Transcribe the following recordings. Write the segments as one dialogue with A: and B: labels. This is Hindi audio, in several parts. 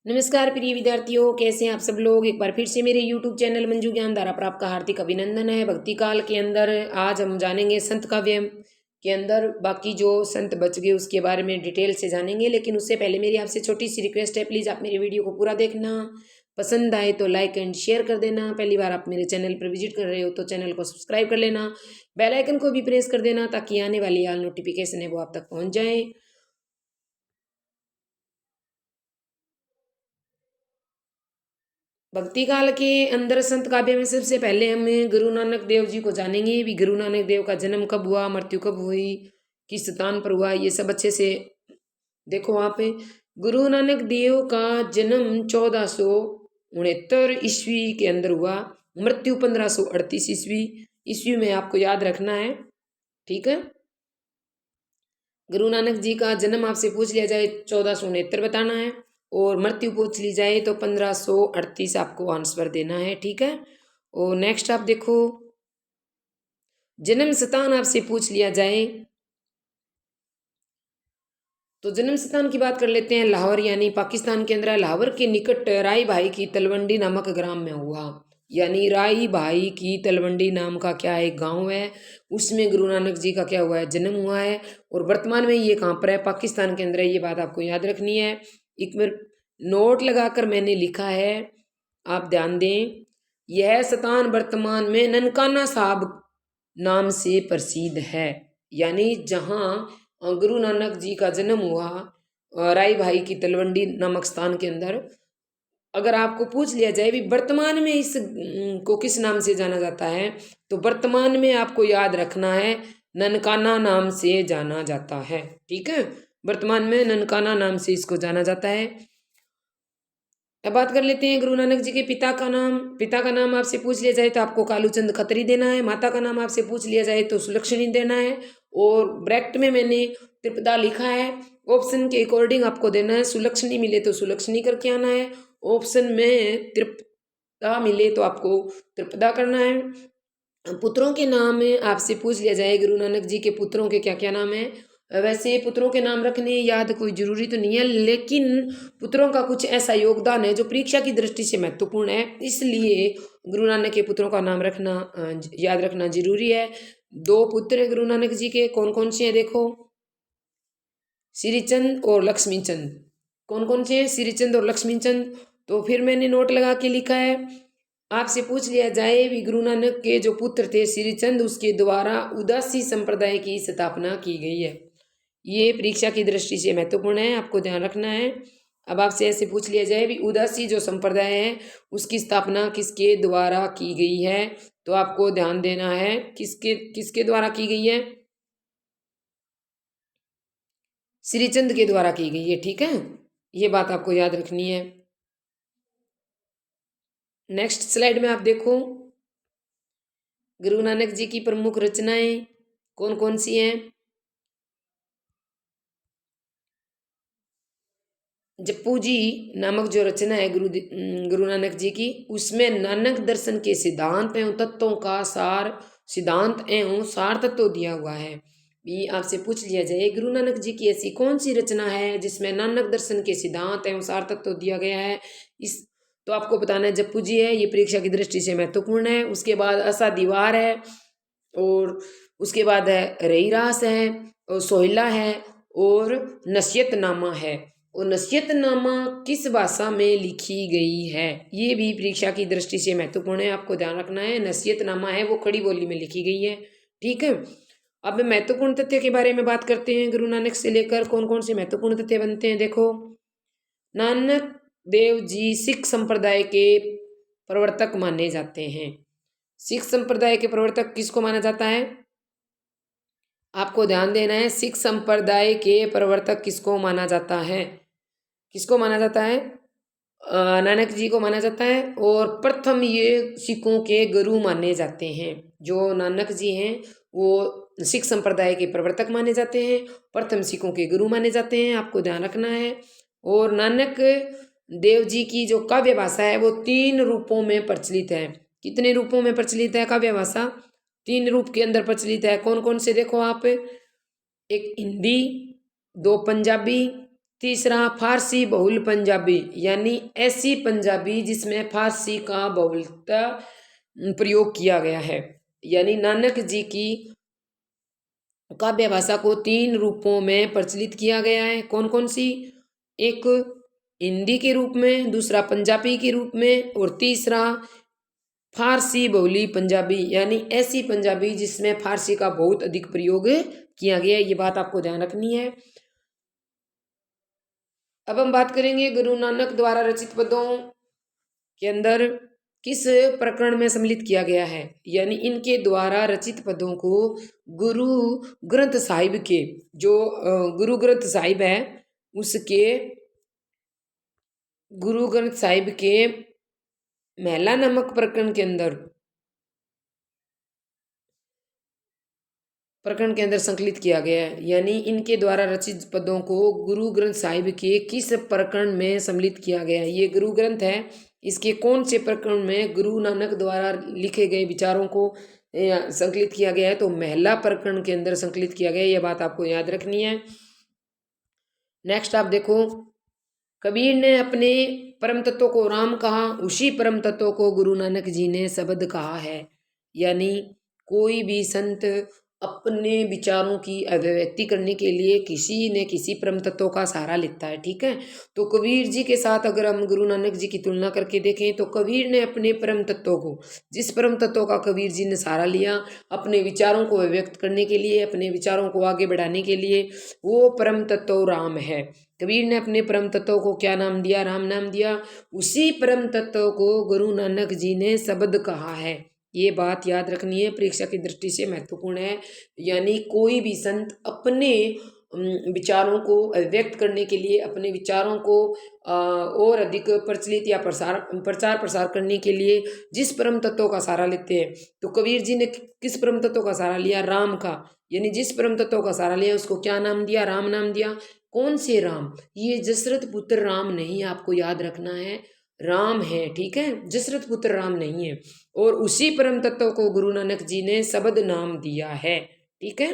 A: नमस्कार प्रिय विद्यार्थियों, कैसे हैं आप सब लोग। एक बार फिर से मेरे YouTube चैनल मंजू ज्ञान धारा पर आपका हार्दिक अभिनंदन है। भक्ति काल के अंदर आज हम जानेंगे संत काव्य के अंदर बाकी जो संत बच गए उसके बारे में डिटेल से जानेंगे। लेकिन उससे पहले मेरी आपसे छोटी सी रिक्वेस्ट है, प्लीज़ आप मेरे वीडियो को पूरा देखना, पसंद आए तो लाइक एंड शेयर कर देना। पहली बार आप मेरे चैनल पर विजिट कर रहे हो तो चैनल को सब्सक्राइब कर लेना, बेल आइकन को भी प्रेस कर देना ताकि आने वाली ऑल नोटिफिकेशन है वो आप तक पहुँच जाए। भक्ति काल के अंदर संत काव्य में सबसे पहले हम गुरु नानक देव जी को जानेंगे। भी गुरु नानक देव का जन्म कब हुआ, मृत्यु कब हुई, किस स्थान पर हुआ, ये सब अच्छे से देखो। वहाँ पे गुरु नानक देव का जन्म 1469 ईस्वी के अंदर हुआ, मृत्यु 1538 ईस्वी में आपको याद रखना है, ठीक है। गुरु नानक जी का जन्म आपसे पूछ लिया जाए 1469 बताना है, और मृत्यु पूछ ली जाए तो 1538 आपको आंसर देना है, ठीक है। और नेक्स्ट आप देखो, जन्म स्थान आपसे पूछ लिया जाए तो जन्म स्थान की बात कर लेते हैं। लाहौर यानी पाकिस्तान के अंदर, लाहौर के निकट राई भाई की तलवंडी नामक ग्राम में हुआ। यानी राई भाई की तलवंडी नाम का क्या एक गांव है, उसमें गुरु नानक जी का क्या हुआ है, जन्म हुआ है। और वर्तमान में ये कहाँ पर है, पाकिस्तान के अंदर है। ये बात आपको याद रखनी है। एक बार नोट लगाकर मैंने लिखा है, आप ध्यान दें। यह स्थान वर्तमान में ननकाना साहब नाम से प्रसिद्ध है। यानी जहाँ गुरु नानक जी का जन्म हुआ, राई भाई की तलवंडी नामक स्थान के अंदर, अगर आपको पूछ लिया जाए भी वर्तमान में इस को किस नाम से जाना जाता है, तो वर्तमान में आपको याद रखना है ननकाना नाम से जाना जाता है, ठीक है। वर्तमान में ननकाना नाम से इसको जाना जाता है। अब बात कर लेते हैं गुरु नानक जी के पिता का नाम। पिता का नाम आपसे पूछ लिया जाए तो आपको कालूचंद खत्री देना है। माता का नाम आपसे पूछ लिया जाए तो सुलक्षणी देना है। और ब्रैकेट में मैंने त्रिपदा लिखा है, ऑप्शन के अकॉर्डिंग आपको देना है। सुलक्षणी मिले तो सुलक्षणी करके आना है, ऑप्शन में त्रिपदा मिले तो आपको त्रिपदा करना है। पुत्रों के नाम आपसे पूछ लिया जाए गुरु नानक जी के पुत्रों के क्या क्या नाम है। वैसे पुत्रों के नाम रखने याद कोई जरूरी तो नहीं है, लेकिन पुत्रों का कुछ ऐसा योगदान है जो परीक्षा की दृष्टि से महत्वपूर्ण है, इसलिए गुरु नानक के पुत्रों का नाम रखना याद रखना जरूरी है। दो पुत्र है गुरु नानक जी के, कौन कौन से हैं देखो, श्रीचंद और लक्ष्मीचंद। कौन कौन से हैं, श्रीचंद और लक्ष्मीचंद। तो फिर मैंने नोट लगा के लिखा है, आपसे पूछ लिया जाए भी गुरु नानक के जो पुत्र थे श्रीचंद, उसके द्वारा उदासी संप्रदाय की स्थापना की गई है। ये परीक्षा की दृष्टि से महत्वपूर्ण है, आपको ध्यान रखना है। अब आपसे ऐसे पूछ लिया जाए भी उदासी जो संप्रदाय है उसकी स्थापना किसके द्वारा की गई है, तो आपको ध्यान देना है किसके किसके द्वारा की गई है, श्रीचंद के द्वारा की गई है, ठीक है। ये बात आपको याद रखनी है। नेक्स्ट स्लाइड में आप देखो, गुरु नानक जी की प्रमुख रचनाएं कौन कौन सी हैं। जप्पू जी नामक जो रचना है गुरु नानक जी की, उसमें नानक दर्शन के सिद्धांत एवं तत्वों का सार, सिद्धांत एवं सार तत्व दिया हुआ है। भी आपसे पूछ लिया जाए गुरु नानक जी की ऐसी कौन सी रचना है जिसमें नानक दर्शन के सिद्धांत एवं सार तत्व दिया गया है, इस तो आपको बताना है जप्पू जी है। ये परीक्षा की दृष्टि से महत्वपूर्ण है। उसके बाद आशा दीवार है, और उसके बाद है रईरास है, और सोहिला है, और नसीहतनामा है। और नसीहतनामा किस भाषा में लिखी गई है, ये भी परीक्षा की दृष्टि से महत्वपूर्ण है, आपको ध्यान रखना है। नसीहतनामा है वो खड़ी बोली में लिखी गई है, ठीक है। अब महत्वपूर्ण तथ्य के बारे में बात करते हैं। गुरु नानक से लेकर कौन कौन से महत्वपूर्ण तथ्य बनते हैं देखो। नानक देव जी सिख संप्रदाय के प्रवर्तक माने जाते हैं। सिख संप्रदाय के प्रवर्तक किसको माना जाता है, आपको ध्यान देना है। सिख संप्रदाय के प्रवर्तक किसको माना जाता है, किसको माना जाता है, नानक जी को माना जाता है। और प्रथम ये सिखों के गुरु माने जाते हैं। जो नानक जी हैं वो सिख संप्रदाय के प्रवर्तक माने जाते हैं, प्रथम सिखों के गुरु माने जाते हैं, आपको ध्यान रखना है। और नानक देव जी की जो काव्य भाषा है वो 3 रूपों में प्रचलित है। कितने रूपों में प्रचलित है काव्य भाषा, 3 रूप के अंदर प्रचलित है। कौन कौन से देखो आप, एक हिंदी, 2 पंजाबी, तीसरा फारसी बहुल पंजाबी, यानी ऐसी पंजाबी जिसमें फारसी का बहुलता प्रयोग किया गया है। यानी नानक जी की काव्य भाषा को 3 रूपों में प्रचलित किया गया है। कौन कौन सी? एक हिंदी के रूप में, दूसरा पंजाबी के रूप में, और तीसरा फारसी बहुली पंजाबी, यानी ऐसी पंजाबी जिसमें फारसी का बहुत अधिक प्रयोग किया गया है। ये बात आपको ध्यान रखनी है। अब हम बात करेंगे गुरु नानक द्वारा रचित पदों के अंदर किस प्रकरण में सम्मिलित किया गया है। यानी इनके द्वारा रचित पदों को गुरु ग्रंथ साहिब के, जो गुरु ग्रंथ साहिब है उसके, गुरु ग्रंथ साहिब के महला नामक प्रकरण के अंदर संकलित किया गया है। यानी इनके द्वारा रचित पदों को गुरु ग्रंथ साहिब के किस प्रकरण में सम्मिलित किया गया है। ये गुरु ग्रंथ है, इसके कौन से प्रकरण में गुरु नानक द्वारा लिखे गए विचारों को संकलित किया गया है, तो महला प्रकरण के अंदर संकलित किया गया है। यह बात आपको याद रखनी है। नेक्स्ट आप देखो, कबीर ने अपने परम तत्व को राम कहा, उसी परम तत्व को गुरु नानक जी ने शब्द कहा है। यानी कोई भी संत अपने विचारों की अभिव्यक्ति करने के लिए किसी न किसी परम तत्व का सहारा लेता है। ठीक है, तो कबीर जी के साथ अगर हम गुरु नानक जी की तुलना करके देखें तो कबीर ने अपने परम तत्व को, जिस परम तत्व का कबीर जी ने सहारा लिया अपने विचारों को अभिव्यक्त करने के लिए, अपने विचारों को आगे बढ़ाने के लिए, वो परम तत्व राम है। कबीर ने अपने परम तत्व को क्या नाम दिया? राम नाम दिया। उसी परम तत्व को गुरु नानक जी ने शब्द कहा है। ये बात याद रखनी है, परीक्षा की दृष्टि से महत्वपूर्ण है। यानी कोई भी संत अपने विचारों को व्यक्त करने के लिए, अपने विचारों को और अधिक प्रचलित या प्रचार प्रसार करने के लिए जिस परम तत्व का सहारा लेते हैं, तो कबीर जी ने किस परम तत्व का सहारा लिया? राम का। यानी जिस परम तत्व का सहारा लिया उसको क्या नाम दिया? राम नाम दिया। कौन से राम? ये दशरथ पुत्र राम नहीं, आपको याद रखना है, राम है। ठीक है, दशरथ पुत्र राम नहीं है। और उसी परम तत्व को गुरु नानक जी ने शब्द नाम दिया है। ठीक है,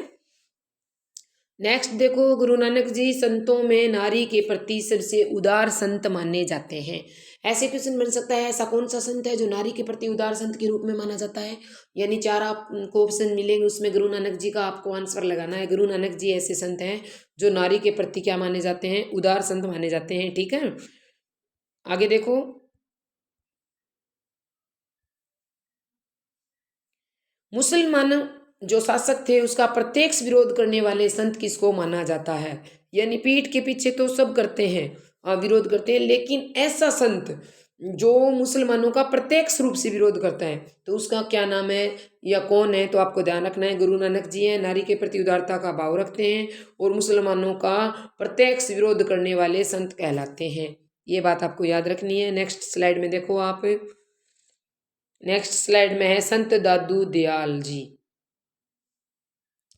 A: नेक्स्ट देखो, गुरु नानक जी संतों में नारी के प्रति सबसे उदार संत माने जाते हैं। ऐसे क्वेश्चन बन सकता है, ऐसा कौन सा संत है जो नारी के प्रति उदार संत के रूप में माना जाता है? यानी 4 आपको ऑप्शन मिलेंगे, उसमें गुरु नानक जी का आपको आंसर लगाना है। गुरु नानक जी ऐसे संत हैं जो नारी के प्रति क्या माने जाते हैं? उदार संत माने जाते हैं। ठीक है, आगे देखो, मुसलमान जो शासक थे उसका प्रत्यक्ष विरोध करने वाले संत किसको माना जाता है? यानी पीठ के पीछे तो सब करते हैं, विरोध करते हैं, लेकिन ऐसा संत जो मुसलमानों का प्रत्यक्ष रूप से विरोध करता है तो उसका क्या नाम है या कौन है? तो आपको ध्यान रखना है, गुरु नानक जी हैं। नारी के प्रति उदारता का भाव रखते हैं और मुसलमानों का प्रत्यक्ष विरोध करने वाले संत कहलाते हैं। ये बात आपको याद रखनी है। नेक्स्ट स्लाइड में देखो आप, नेक्स्ट स्लाइड में है संत दादू दयाल जी।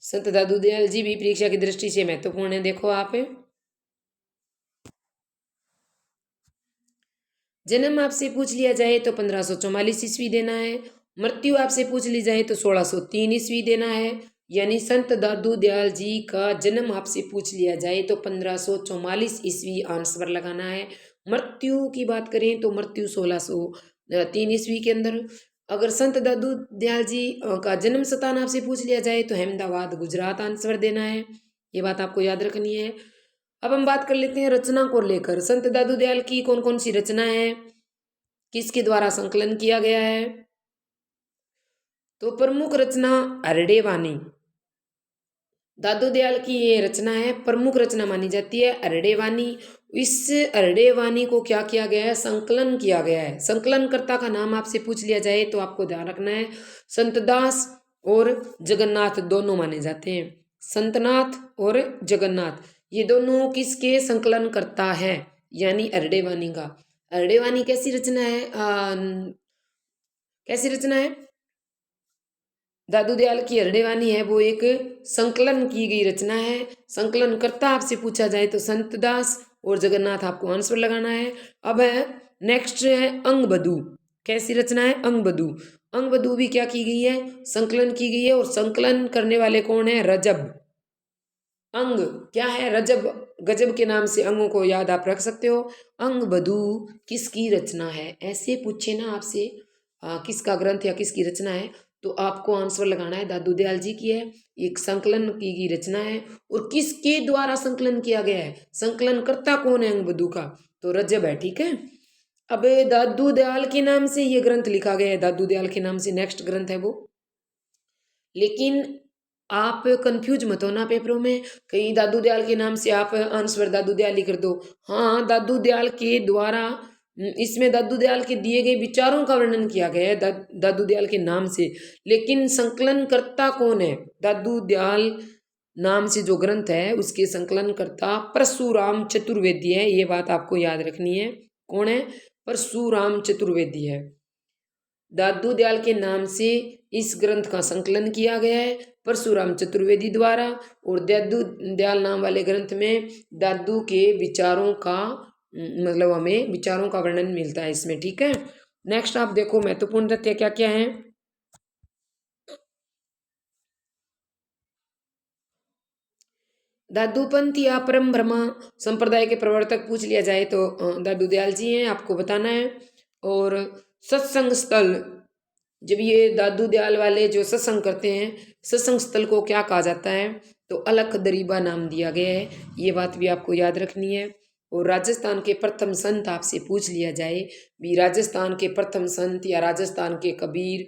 A: संत दादू दयाल जी भी परीक्षा की दृष्टि से महत्वपूर्ण है। देखो आप, जन्म आपसे पूछ लिया जाए तो 1544 ईस्वी देना है, मृत्यु आपसे पूछ ली जाए तो 1603 ईस्वी देना है। यानी संत दादू दयाल जी का जन्म आपसे पूछ लिया जाए तो 1544 ईस्वी आंसर लगाना है। मृत्यु की बात करें तो मृत्यु 1603 ईस्वी के अंदर। अगर संत दादू दयाल जी का जन्म स्थान आपसे पूछ लिया जाए तो अहमदाबाद गुजरात आंसर देना है। ये बात आपको याद रखनी है। अब हम बात कर लेते हैं रचना को लेकर। संत दादू दयाल की कौन कौन सी रचना है, किसके द्वारा संकलन किया गया है? तो प्रमुख रचना अरडे वाणी, दादू दयाल की ये रचना है, प्रमुख रचना मानी जाती है अरडे वाणी। इस अरडे वाणी को क्या किया गया है? संकलन किया गया है। संकलनकर्ता का नाम आपसे पूछ लिया जाए तो आपको ध्यान रखना है, संतदास और जगन्नाथ दोनों माने जाते हैं। संतनाथ और जगन्नाथ ये दोनों किसके संकलन करता है? यानी अरडे वाणी का। अरडे वाणी कैसी रचना है? कैसी रचना है? दादू दयाल की अरडे वाणी है वो एक संकलन की गई रचना है। संकलन करता आपसे पूछा जाए तो संतदास और जगन्नाथ आपको आंसर लगाना है। अब है नेक्स्ट है अंगबधू। कैसी रचना है? अंगबधू। अंगबधू भी क्या की गई है? संकलन की गई है। और संकलन करने वाले कौन है? रजब। अंग क्या है, रजब गजब के नाम से अंगों को याद आप रख सकते हो। अंग बधू किसकी रचना है, ऐसे पूछे ना आपसे किसका ग्रंथ या किसकी रचना है, तो आपको आंसर लगाना है दादू दयाल जी की है, एक संकलन की रचना है। और किसके द्वारा संकलन किया गया है, संकलन करता कौन है अंग बधू का, तो रजब है। ठीक है, अब दादू दयाल के नाम से ये ग्रंथ लिखा गया है, दादू दयाल के नाम से नेक्स्ट ग्रंथ है वो। लेकिन आप कंफ्यूज मत होना पेपरों में, कहीं दादू दयाल के नाम से आप आंसर दादू दयाल ही कर दो। हाँ, दादू दयाल के द्वारा इसमें दादू दयाल के दिए गए विचारों का वर्णन किया गया है दादू दयाल के नाम से, लेकिन संकलन करता कौन है, दादू दयाल नाम से जो ग्रंथ है उसके संकलन करता परशुराम चतुर्वेदी है, ये बात आपको याद रखनी है। कौन है, परशुराम चतुर्वेदी है। दादू दयाल के नाम से इस ग्रंथ का संकलन किया गया है परशुराम चतुर्वेदी द्वारा, और दादू दयाल नाम वाले ग्रंथ में दादू के विचारों का मतलब हमें विचारों का वर्णन मिलता है इसमें। ठीक है, नेक्स्ट आप देखो महत्वपूर्ण तथ्य क्या क्या है। दादूपंथ या परम ब्रह्मा संप्रदाय के प्रवर्तक पूछ लिया जाए तो दादू दयाल जी हैं, आपको बताना है। और सत्संग स्थल, जब ये दादू दयाल वाले जो सत्संग करते हैं, सत्संग स्थल को क्या कहा जाता है, तो अलख दरीबा नाम दिया गया है, ये बात भी आपको याद रखनी है। और राजस्थान के प्रथम संत आपसे पूछ लिया जाए भी, राजस्थान के प्रथम संत या राजस्थान के कबीर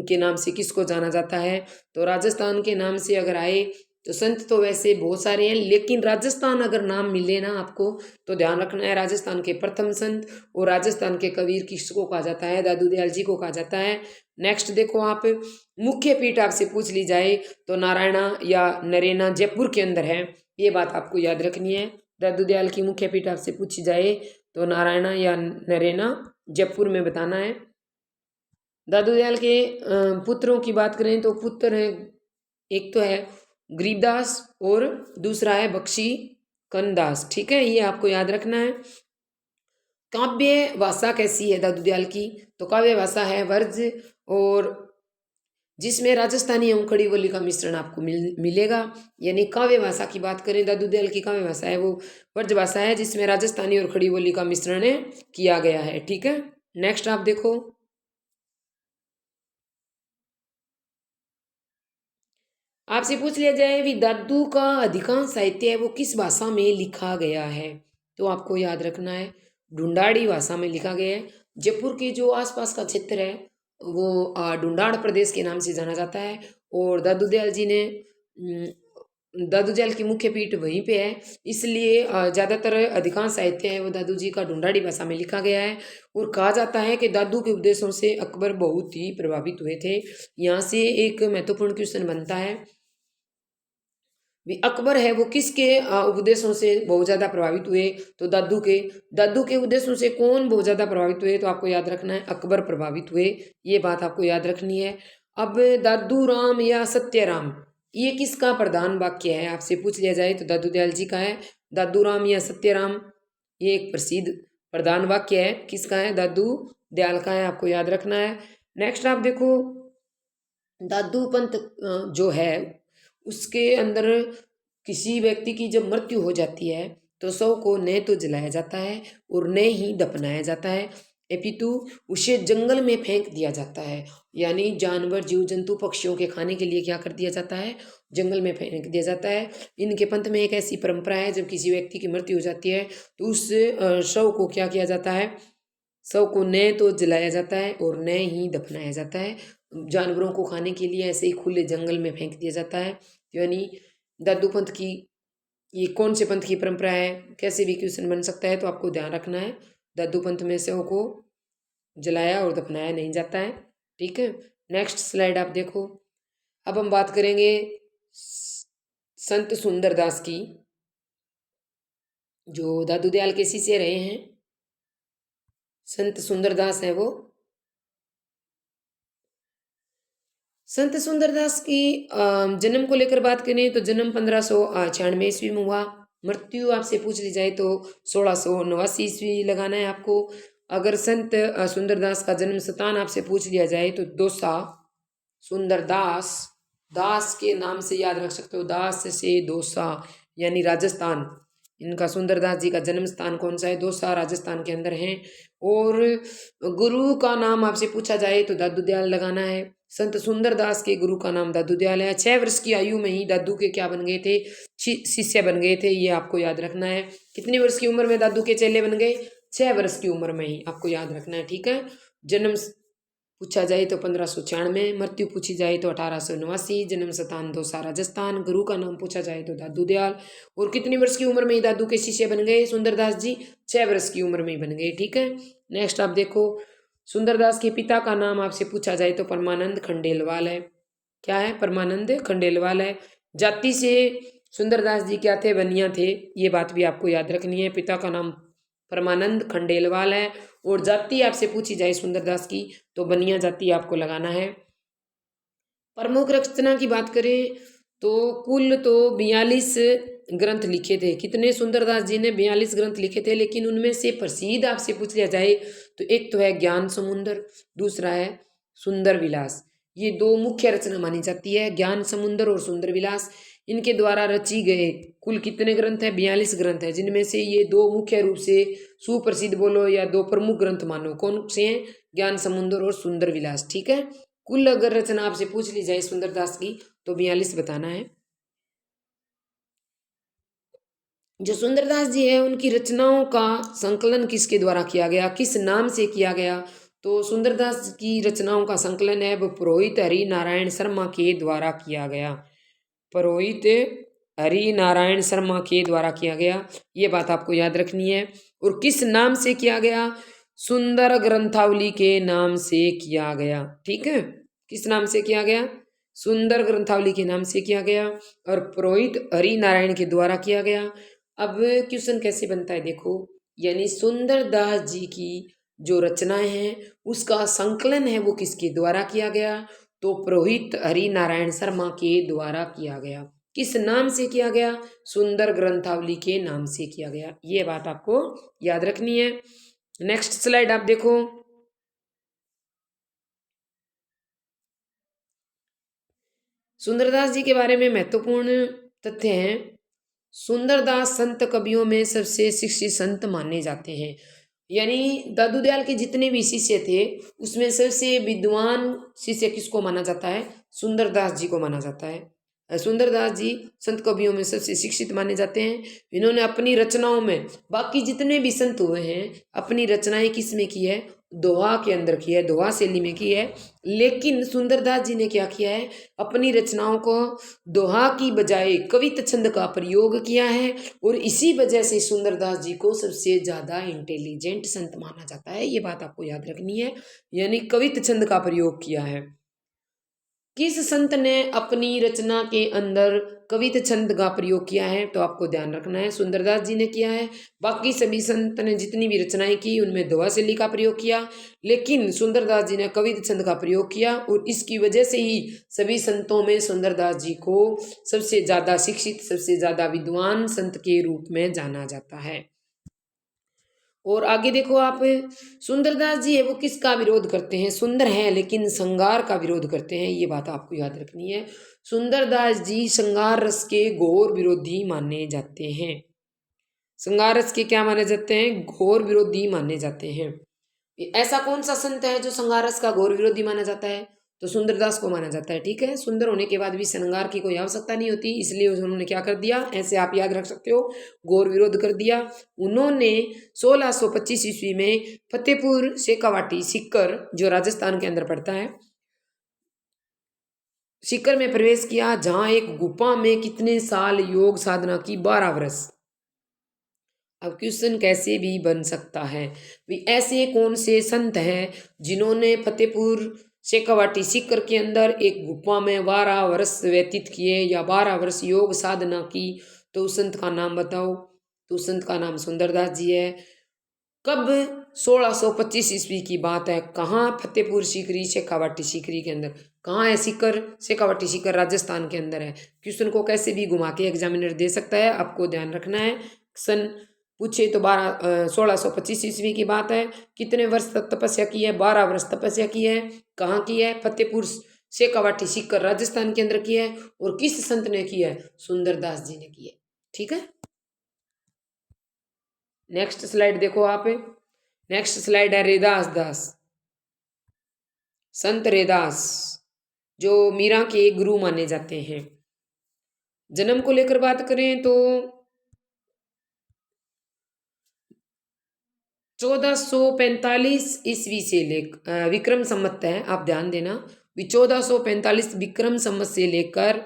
A: के नाम से किसको जाना जाता है, तो राजस्थान के नाम से अगर आए तो संत तो वैसे बहुत सारे हैं, लेकिन राजस्थान अगर नाम मिले ना आपको तो ध्यान रखना है राजस्थान के प्रथम संत और राजस्थान के कबीर किसको कहा जाता है, दादू दयाल जी को कहा जाता है। नेक्स्ट देखो आप, मुख्य पीठ आपसे पूछ ली जाए तो नारायणा या नरेना जयपुर के अंदर है, ये बात आपको याद रखनी है। दादू दयाल की मुख्य पीठ आपसे पूछी जाए तो नारायणा या नरेना जयपुर में बताना है। दादू दयाल के पुत्रों की बात करें तो पुत्र हैं, एक तो है गरीबदास और दूसरा है बख्शी कनदास। ठीक है, ये आपको याद रखना है। काव्य भाषा कैसी है दादू दयाल की, तो काव्य भाषा है वर्ज, और जिसमें राजस्थानी एवं खड़ी बोली का मिश्रण आपको मिलेगा। यानी काव्य भाषा की बात करें, दादू दयाल की काव्य भाषा है वो वर्ज भाषा है, जिसमें राजस्थानी और खड़ी बोली का मिश्रण किया गया है। ठीक है, नेक्स्ट आप देखो, आपसे पूछ लिया जाए भी दादू का अधिकांश साहित्य है वो किस भाषा में लिखा गया है, तो आपको याद रखना है ढूंढाड़ी भाषा में लिखा गया है। जयपुर के जो आसपास का क्षेत्र है वो ढूंढाड़ प्रदेश के नाम से जाना जाता है, और दादू दयाल जी ने दादू दयाल की मुख्य पीठ वहीं पे है, इसलिए ज़्यादातर अधिकांश साहित्य है वो दादू जी का ढूंढाड़ी भाषा में लिखा गया है। और कहा जाता है कि दादू के उपदेशों से अकबर बहुत ही प्रभावित हुए थे। यहाँ से एक महत्वपूर्ण क्वेश्चन बनता है भी, अकबर है वो किसके उपदेशों से बहुत ज़्यादा प्रभावित हुए, तो दादू के उपदेशों से कौन बहुत ज़्यादा प्रभावित हुए, तो आपको याद रखना है अकबर प्रभावित हुए, ये बात आपको याद रखनी है। अब दादू राम या सत्य राम, ये किसका प्रधान वाक्य है, आपसे पूछ लिया जाए तो दादू दयाल जी का है। दादू राम या सत्य राम, ये एक प्रसिद्ध प्रधान वाक्य है, किसका है, दादू दयाल का है, आपको याद रखना है। नेक्स्ट आप देखो, दादू पंथ जो है उसके अंदर किसी व्यक्ति की जब मृत्यु हो जाती है तो शव को न तो जलाया जाता है और न ही दफनाया जाता है, अपितु उसे जंगल में फेंक दिया जाता है। यानी जानवर जीव जंतु पक्षियों के खाने के लिए क्या कर दिया जाता है, जंगल में फेंक दिया जाता है। इनके पंथ में एक ऐसी परंपरा है, जब किसी व्यक्ति की मृत्यु हो जाती है तो उस शव को क्या किया जाता है, शव को न तो जलाया जाता है और न ही दफनाया जाता है, जानवरों को खाने के लिए ऐसे ही खुले जंगल में फेंक दिया जाता है। यानी दादू पंथ की ये कौन से पंथ की परंपरा है, कैसे भी क्वेश्चन बन सकता है, तो आपको ध्यान रखना है दादू पंथ में शव को जलाया और दफनाया नहीं जाता है। ठीक है, नेक्स्ट स्लाइड आप देखो। अब हम बात करेंगे संत सुंदरदास की, जो दादू दयाल के शिष्य रहे हैं। संत सुंदरदास है वो, संत सुंदरदास की जन्म को लेकर बात करें तो जन्म 1596 ईस्वी में हुआ। मृत्यु आपसे पूछ ली जाए तो 1689 ईस्वी लगाना है आपको। अगर संत सुंदरदास का जन्म स्थान आपसे पूछ लिया जाए तो दौसा, सुंदरदास, दास के नाम से याद रख सकते हो, दास से दौसा, यानी राजस्थान। इनका सुंदरदास जी का जन्म स्थान कौन सा है? दौसा राजस्थान के अंदर है। और गुरु का नाम आपसे पूछा जाए तो दादू दयाल लगाना है। संत सुंदरदास के गुरु का नाम दादू दयाल है। 6 वर्ष की आयु में ही दादू के क्या बन गए थे? शिष्य बन गए थे, ये आपको याद रखना है। कितनी वर्ष की उम्र में दादू के चेले बन गए? 6 वर्ष की उम्र में ही, आपको याद रखना है, ठीक है। जन्म पूछा जाए तो 1596, मृत्यु पूछी जाए तो 1889, जन्म स्थान दौसा राजस्थान, गुरु का नाम पूछा जाए तो दादू दयाल। और कितनी वर्ष की उम्र में ही दादू के शिष्य बन गए सुंदरदास जी? 6 वर्ष की उम्र में ही बन गए, ठीक है। नेक्स्ट आप देखो, सुंदरदास के पिता का नाम आपसे पूछा जाए तो परमानंद खंडेलवाल है। क्या है? परमानंद खंडेलवाल है। जाति से सुंदरदास जी क्या थे? बनिया थे, ये बात भी आपको याद रखनी है। पिता का नाम परमानंद खंडेलवाल है। और जाति आपसे पूछी जाए सुंदरदास की तो बनिया जाति आपको लगाना है। प्रमुख रचना की बात करें तो कुल तो 42 ग्रंथ लिखे थे। कितने? सुंदरदास जी ने 42 ग्रंथ लिखे थे, लेकिन उनमें से प्रसिद्ध आपसे पूछ लिया जाए तो एक तो है ज्ञान समुंदर, दूसरा है सुंदर विलास। ये दो मुख्य रचना मानी जाती है, ज्ञान समुंदर और सुंदर विलास। इनके द्वारा रची गए कुल कितने ग्रंथ है? 42 ग्रंथ है, जिनमें से ये दो मुख्य रूप से सुप्रसिद्ध बोलो या दो प्रमुख ग्रंथ मानो, कौन से हैं? ज्ञान समुंदर और सुंदर विलास, ठीक है। कुल अगर रचना आपसे पूछ ली जाए सुंदरदास की तो 42 बताना है। जो सुंदरदास जी है उनकी रचनाओं का संकलन किसके द्वारा किया गया, किस नाम से किया गया? तो सुंदरदास की रचनाओं का संकलन है वो पुरोहित हरि नारायण शर्मा के द्वारा किया गया। पुरोहित हरि नारायण शर्मा के द्वारा किया गया, ये बात आपको याद रखनी है। और किस नाम से किया गया? सुंदर ग्रंथावली के नाम से किया गया, ठीक है। किस नाम से किया गया? सुंदर ग्रंथावली के नाम से किया गया और पुरोहित हरि नारायण के द्वारा किया गया। अब क्वेश्चन कैसे बनता है देखो, यानी सुंदरदास जी की जो रचनाएं हैं उसका संकलन है वो किसके द्वारा किया गया? तो पुरोहित हरि नारायण शर्मा के द्वारा किया गया। किस नाम से किया गया? सुंदर ग्रंथावली के नाम से किया गया, ये बात आपको याद रखनी है। नेक्स्ट स्लाइड आप देखो, सुंदरदास जी के बारे में महत्वपूर्ण तथ्य हैं। सुंदरदास संत कवियों में सबसे शिक्षित संत माने जाते हैं। यानी दादू दयाल के जितने भी शिष्य थे उसमें सबसे विद्वान शिष्य किसको माना जाता है? सुंदरदास जी को माना जाता है। सुंदरदास जी संत कवियों में सबसे शिक्षित माने जाते हैं। इन्होंने अपनी रचनाओं में, बाकी जितने भी संत हुए हैं अपनी रचनाएं किस में की है? दोहा के अंदर की है, दोहा शैली में की है। लेकिन सुंदरदास जी ने क्या किया है? अपनी रचनाओं को दोहा की बजाय कवित छंद का प्रयोग किया है और इसी वजह से सुंदरदास जी को सबसे ज़्यादा इंटेलिजेंट संत माना जाता है, ये बात आपको याद रखनी है। यानी कवित छंद का प्रयोग किया है। किस संत ने अपनी रचना के अंदर कवित छंद का प्रयोग किया है? तो आपको ध्यान रखना है सुंदरदास जी ने किया है। बाकी सभी संत ने जितनी भी रचनाएं की उनमें दोहा शैली का प्रयोग किया, लेकिन सुंदरदास जी ने कवित छंद का प्रयोग किया और इसकी वजह से ही सभी संतों में सुंदरदास जी को सबसे ज़्यादा शिक्षित, सबसे ज़्यादा विद्वान संत के रूप में जाना जाता है। और आगे देखो आप, सुंदरदास जी है वो किसका विरोध करते हैं? सुंदर है लेकिन श्रृंगार का विरोध करते हैं, ये बात आपको याद रखनी है। सुंदरदास जी श्रृंगार रस के घोर विरोधी माने जाते हैं। श्रृंगार रस के क्या माने जाते हैं? घोर विरोधी माने जाते हैं। ऐसा कौन सा संत है जो श्रृंगार रस का घोर विरोधी माना जाता है? तो सुंदरदास को माना जाता है, ठीक है। सुंदर होने के बाद भी श्रृंगार की कोई आवश्यकता नहीं होती, इसलिए उन्होंने क्या कर दिया, ऐसे आप याद रख सकते हो, घोर विरोध कर दिया। उन्होंने 1625 ईस्वी में फतेहपुर शेखावाटी सीकर, जो राजस्थान के अंदर पड़ता है, सीकर में प्रवेश किया, जहां एक गुफा में कितने साल योग साधना की? 12 वर्ष। अब क्वेश्चन कैसे भी बन सकता है, भी ऐसे कौन से संत हैं जिन्होंने फतेहपुर शेखावाटी सीकर के अंदर एक गुफा में 12 वर्ष व्यतीत किए या 12 वर्ष योग साधना की? तो उस संत का नाम बताओ। तो उस संत का नाम सुंदरदास जी है। कब? 1625 ईस्वी की बात है। कहाँ? फतेहपुर सीकरी शेखावाटी सीकरी के अंदर। कहाँ है सीकर? शेखावाटी सीकर राजस्थान के अंदर है। क्वेश्चन को कैसे भी घुमा के एग्जामिनर दे सकता है, आपको ध्यान रखना है। सन पूछे तो 1625 ईस्वी की बात है। कितने वर्ष तक तपस्या की है? 12 वर्ष तपस्या की है। कहाँ की है? फतेहपुर शेखावाटी सीकर राजस्थान के अंदर की है। और किस संत ने की है? सुंदरदास जी ने की है। ठीक है। नेक्स्ट स्लाइड देखो आप। नेक्स्ट स्लाइड है रैदास दास, संत रैदास जो मीरा के गुरु माने जाते हैं। जन्म को लेकर बात करें तो 1445 ईस्वी से विक्रम संवत है, आप ध्यान देना। 1445 विक्रम संवत से लेकर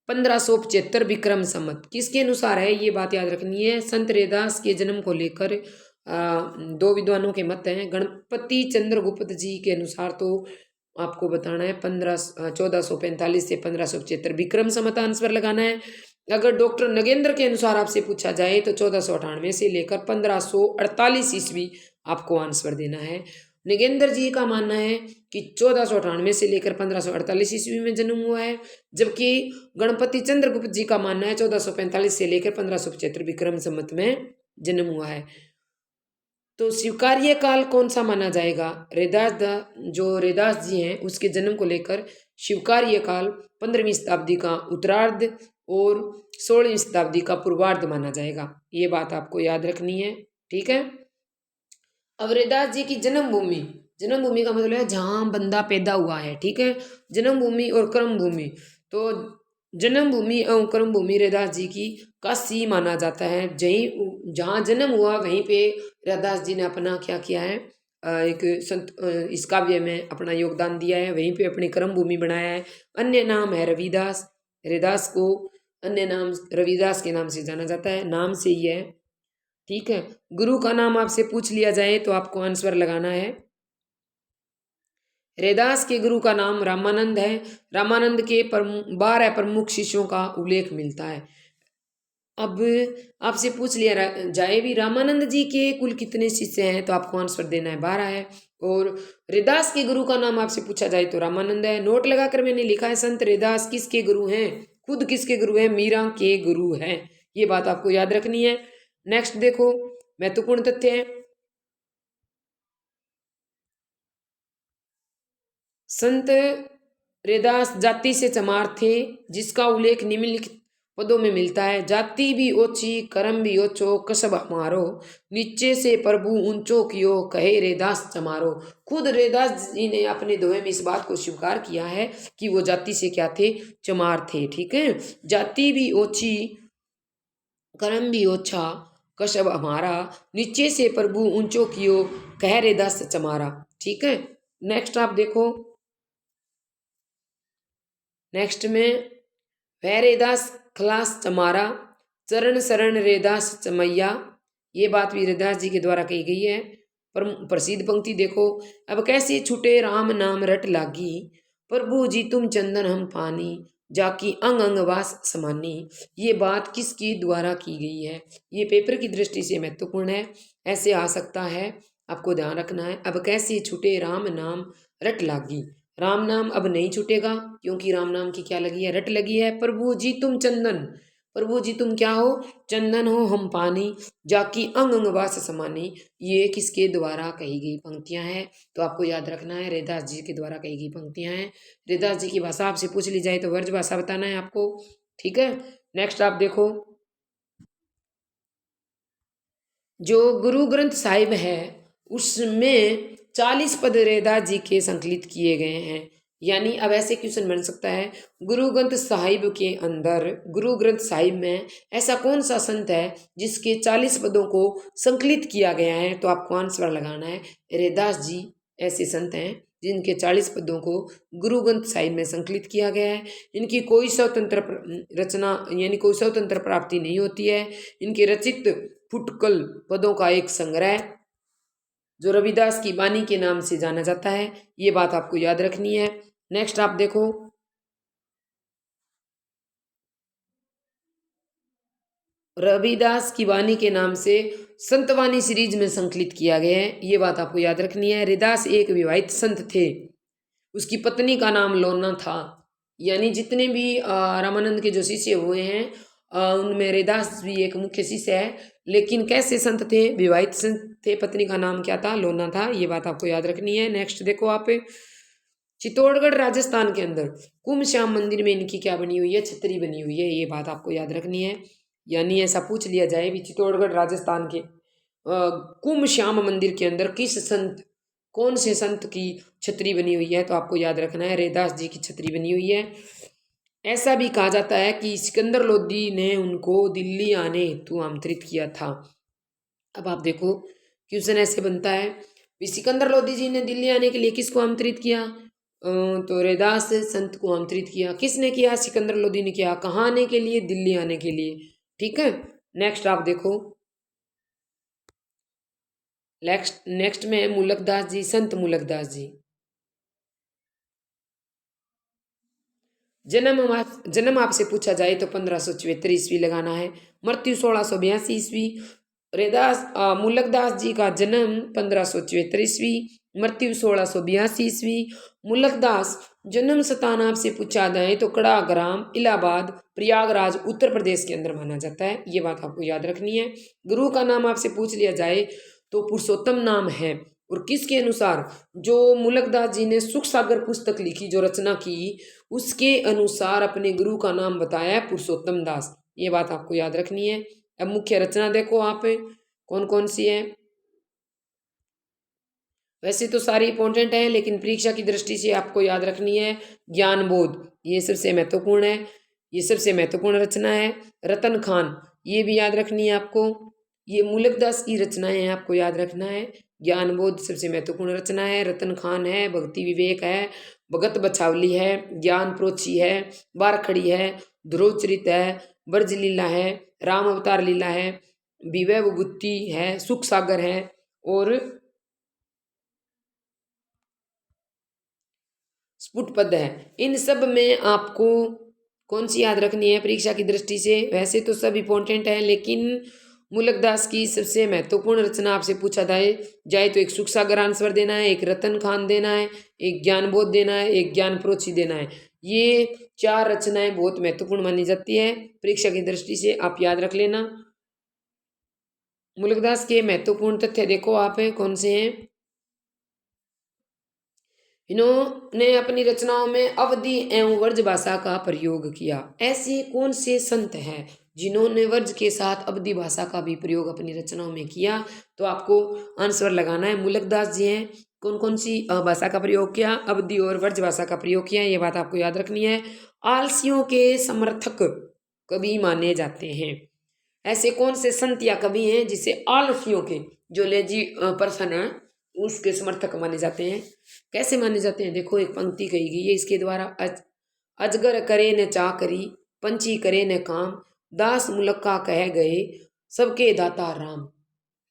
A: 1575 विक्रम संवत, किसके अनुसार है ये बात याद रखनी है। संत रैदास के जन्म को लेकर दो विद्वानों के मत हैं। गणपति चंद्रगुप्त जी के अनुसार तो आपको बताना है 1445 से 1575 विक्रम संवत आंसर लगाना है। अगर डॉक्टर नगेंद्र के अनुसार आपसे पूछा जाए तो 1498 से लेकर 1548 ईस्वी आपको आंसर देना है। नगेंद्र जी का मानना है कि 1498 से लेकर 1548 ईस्वी में जन्म हुआ है, जबकि गणपति चंद्रगुप्त जी का मानना है 1445 से लेकर 1575 विक्रम संवत में जन्म हुआ है। तो स्वीकार्य काल कौन सा माना जाएगा। जो रैदास जी हैं उसके जन्म को लेकर स्वीकार्य काल 15वीं शताब्दी का उत्तरार्ध और 16वीं शताब्दी का पूर्वार्ध माना जाएगा। ये बात आपको याद रखनी है, ठीक है। अब रैदास जी की जन्मभूमि, जन्मभूमि का मतलब है जहाँ बंदा पैदा हुआ है, ठीक है। जन्मभूमि और कर्मभूमि, तो जन्मभूमि एवं कर्मभूमि रैदास जी की काशी माना जाता है। जहाँ जन्म हुआ वहीं पे रैदास जी ने अपना क्या किया है, एक संत इस काव्य में अपना योगदान दिया है, वहीं पे अपनी कर्मभूमि बनाया है। अन्य नाम है रविदास, रैदास को अन्य नाम रविदास के नाम से जाना जाता है, नाम से ही है, ठीक है। गुरु का नाम आपसे पूछ लिया जाए तो आपको आंसर लगाना है। रैदास के गुरु का नाम रामानंद है। रामानंद के 12 प्रमुख शिष्यों का उल्लेख मिलता है। अब आपसे पूछ लिया जाए भी रामानंद जी के कुल कितने शिष्य हैं, तो आपको आंसर देना है 12 है। और रैदास के गुरु का नाम आपसे पूछा जाए तो रामानंद है। नोट लगाकर मैंने लिखा है संत रैदास किसके गुरु हैं, खुद किसके गुरु हैं, मीरा के गुरु हैं। ये बात आपको याद रखनी है। नेक्स्ट देखो, महत्वपूर्ण तथ्य है। संत रैदास जाति से चमार थे, जिसका उल्लेख निम्नलिखित पदों में मिलता है। जाति भी ओछी, कर्म भी ओछो, कसब हमारो, नीचे से प्रभु ऊंचो कियो, कहे रैदास चमारो। खुद रैदास जी ने अपने दोहे में इस बात को स्वीकार किया है कि वो जाति से क्या थे, चमार थे, ठीक है। जाति भी ओछी, कर्म भी ओछा, कसब हमारा, नीचे से प्रभु ऊंचो कियो, कह रैदास चमारा, ठीक है। नेक्स्ट आप देखो, नेक्स्ट में वह रैदास खलास चमारा, चरण शरण रैदास चमैया। ये बात भी रैदास जी के द्वारा कही गई है। पर प्रसिद्ध पंक्ति देखो, अब कैसे छूटे राम नाम रट लागी, प्रभु जी तुम चंदन हम पानी, जाकी अंग अंग वास समानी। ये बात किसकी द्वारा की गई है, ये पेपर की दृष्टि से महत्वपूर्ण है, ऐसे आ सकता है, आपको ध्यान रखना है। अब कैसे छूटे राम नाम रट लागी, राम नाम अब नहीं छूटेगा, क्योंकि राम नाम की क्या लगी है, रट लगी है। प्रभु जी तुम चंदन, प्रभु जी तुम क्या हो, चंदन हो हम पानी, जाकी अंग अंग वास समानी। ये किसके द्वारा कही गई पंक्तियां हैं, तो आपको याद रखना है रैदास जी के द्वारा कही गई पंक्तियां हैं। रैदास जी की भाषा आपसे पूछ ली जाए तो वर्ज भाषा बताना है आपको, ठीक है। नेक्स्ट आप देखो, जो गुरु ग्रंथ साहिब है उसमें 40 पद रैदास जी के संकलित किए गए हैं। यानी अब ऐसे क्वेश्चन बन सकता है, गुरु ग्रंथ साहिब के अंदर, गुरु ग्रंथ साहिब में ऐसा कौन सा संत है जिसके 40 पदों को संकलित किया गया है, तो आपको आंसर लगाना है रैदास जी ऐसे संत हैं जिनके 40 पदों को गुरु ग्रंथ साहिब में संकलित किया गया है। इनकी कोई स्वतंत्र रचना यानी कोई स्वतंत्र प्राप्ति नहीं होती है। इनके रचित फुटकल पदों का एक संग्रह जो रविदास की वाणी के नाम से जाना जाता है, ये बात आपको याद रखनी है। नेक्स्ट आप देखो, रविदास की वाणी के नाम से संतवाणी सीरीज में संकलित किया गया है, ये बात आपको याद रखनी है। रैदास एक विवाहित संत थे, उसकी पत्नी का नाम लोना था। यानी जितने भी रामानंद के जो शिष्य हुए हैं उनमें रैदास भी एक मुख्य शिष्य है। लेकिन कैसे संत थे, विवाहित संत थे, पत्नी का नाम क्या था, लोना था, ये बात आपको याद रखनी है। नेक्स्ट देखो आप, चित्तौड़गढ़ राजस्थान के अंदर कुम श्याम मंदिर में इनकी क्या बनी हुई है, छतरी बनी हुई है, ये बात आपको याद रखनी है। यानी ऐसा पूछ लिया जाए भी चित्तौड़गढ़ राजस्थान के कुम श्याम मंदिर के अंदर किस संत, कौन से संत की छतरी बनी हुई है, तो आपको याद रखना है रैदास जी की छतरी बनी हुई है। ऐसा भी कहा जाता है कि सिकंदर लोदी ने उनको दिल्ली आने हेतु आमंत्रित किया था। अब आप देखो क्वेश्चन ऐसे बनता है भी सिकंदर लोदी जी ने दिल्ली आने के लिए किसको आमंत्रित किया, तो रैदास संत को आमंत्रित किया। किसने किया, सिकंदर लोदी ने किया। कहाँ आने के लिए, दिल्ली आने के लिए। ठीक है, नेक्स्ट आप देखो, नेक्स्ट में है मुलकदास जी, संत मुलकदास जी। जन्म आपसे पूछा जाए तो 1574 ईस्वी लगाना है। मृत्यु 1682 ईस्वी। रैदास मुलकदास जी का जन्म 1574 ईस्वी, मृत्यु 1682 ईस्वी। मुलकदास जन्म स्थान आपसे पूछा जाए तो कड़ा ग्राम, इलाहाबाद, प्रयागराज, उत्तर प्रदेश के अंदर माना जाता है। ये बात आपको याद रखनी है। गुरु का नाम आपसे पूछ लिया जाए तो पुरुषोत्तम नाम है। और किसके अनुसार, जो मुलकदास जी ने सुख सागर पुस्तक लिखी, जो रचना की, उसके अनुसार अपने गुरु का नाम बताया पुरुषोत्तम दास। ये बात आपको याद रखनी है। अब मुख्य रचना देखो आप कौन कौन सी है। वैसे तो सारी इंपॉर्टेंट है, लेकिन परीक्षा की दृष्टि से आपको याद रखनी है ज्ञान बोध, ये सबसे महत्वपूर्ण है, ये सबसे महत्वपूर्ण रचना है। रतन खान, ये भी याद रखनी है आपको। ये मुलकदास की रचनाएं हैं, आपको याद रखना है। ज्ञान बोध सबसे महत्वपूर्ण रचना है। रतन खान है, भक्ति विवेक है, भगत बछावली है, ज्ञान प्रोची है, बारखड़ी है, ध्रुव चरित है, ब्रज लीला है, राम अवतार लीला है, विवय बुद्धि है, सुख सागर है, और स्फुट पद है। इन सब में आपको कौन सी याद रखनी है परीक्षा की दृष्टि से, वैसे तो सब इम्पोर्टेंट है, लेकिन मुलकदास की सबसे महत्वपूर्ण रचना आपसे पूछा जाए तो एक सुख सागर आंसर देना है, एक रतन खान देना है, एक ज्ञान बोध देना है, एक ज्ञान प्रोची देना है। ये 4 रचनाएं बहुत महत्वपूर्ण मानी जाती है परीक्षा की दृष्टि से, आप याद रख लेना। मुलकदास के महत्वपूर्ण तथ्य देखो आप कौन से हैं। इन्होंने अपनी रचनाओं में अवधि एवं वर्ज भाषा का प्रयोग किया। ऐसे कौन से संत हैं जिन्होंने वर्ज के साथ अवधि भाषा का भी प्रयोग अपनी रचनाओं में किया, तो आपको आंसर लगाना है। मुलकदास जी हैं, कौन कौन सी भाषा का प्रयोग किया, अवधि और वर्ज भाषा का प्रयोग किया, ये बात आपको याद रखनी है। आलसियों के समर्थक कवि माने जाते हैं। ऐसे कौन से संत या कवि हैं जिसे आलसियों के, जो लेजी पर्सन है, उसके समर्थक माने जाते हैं। कैसे माने जाते हैं, देखो एक पंक्ति कही गई है इसके द्वारा। अजगर करे न चाकरी, पंछी करे न काम, दास मुलक्का कह गए, सबके दाता राम।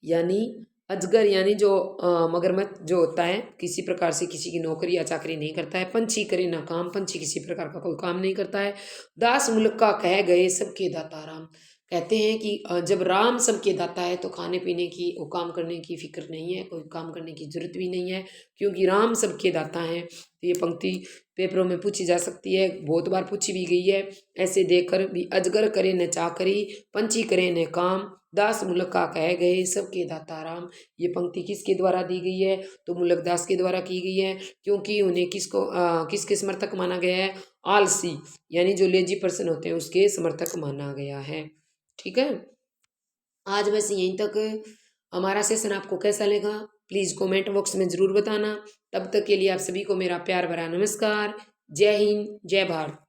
A: यानी अजगर यानी जो मगरमच्छ जो होता है, किसी प्रकार से किसी की नौकरी या चाकरी नहीं करता है। पंछी करे ना काम, पंछी किसी प्रकार का कोई काम नहीं करता है। दास मुलक्का कह गए, सबके दाता राम। कहते हैं कि जब राम सबके दाता है तो खाने पीने की, वो काम करने की फिक्र नहीं है, कोई काम करने की जरूरत भी नहीं है, क्योंकि राम सबके दाता हैं। तो ये पंक्ति पेपरों में पूछी जा सकती है, बहुत बार पूछी भी गई है। ऐसे देखकर भी अजगर करे न चाकरी, पंछी करे न काम, दास मुलक्का कह गए, सबके दाता राम। ये पंक्ति किसके द्वारा दी गई है, तो मुलकदास के द्वारा की गई है, क्योंकि उन्हें किसके समर्थक माना गया है, आलसी यानी जो लेजी पर्सन होते हैं उसके समर्थक माना गया है। ठीक है, आज बस यहीं तक। हमारा सेशन आपको कैसा लगा प्लीज़ कमेंट बॉक्स में ज़रूर बताना। तब तक के लिए आप सभी को मेरा प्यार भरा नमस्कार। जय हिंद, जय भारत।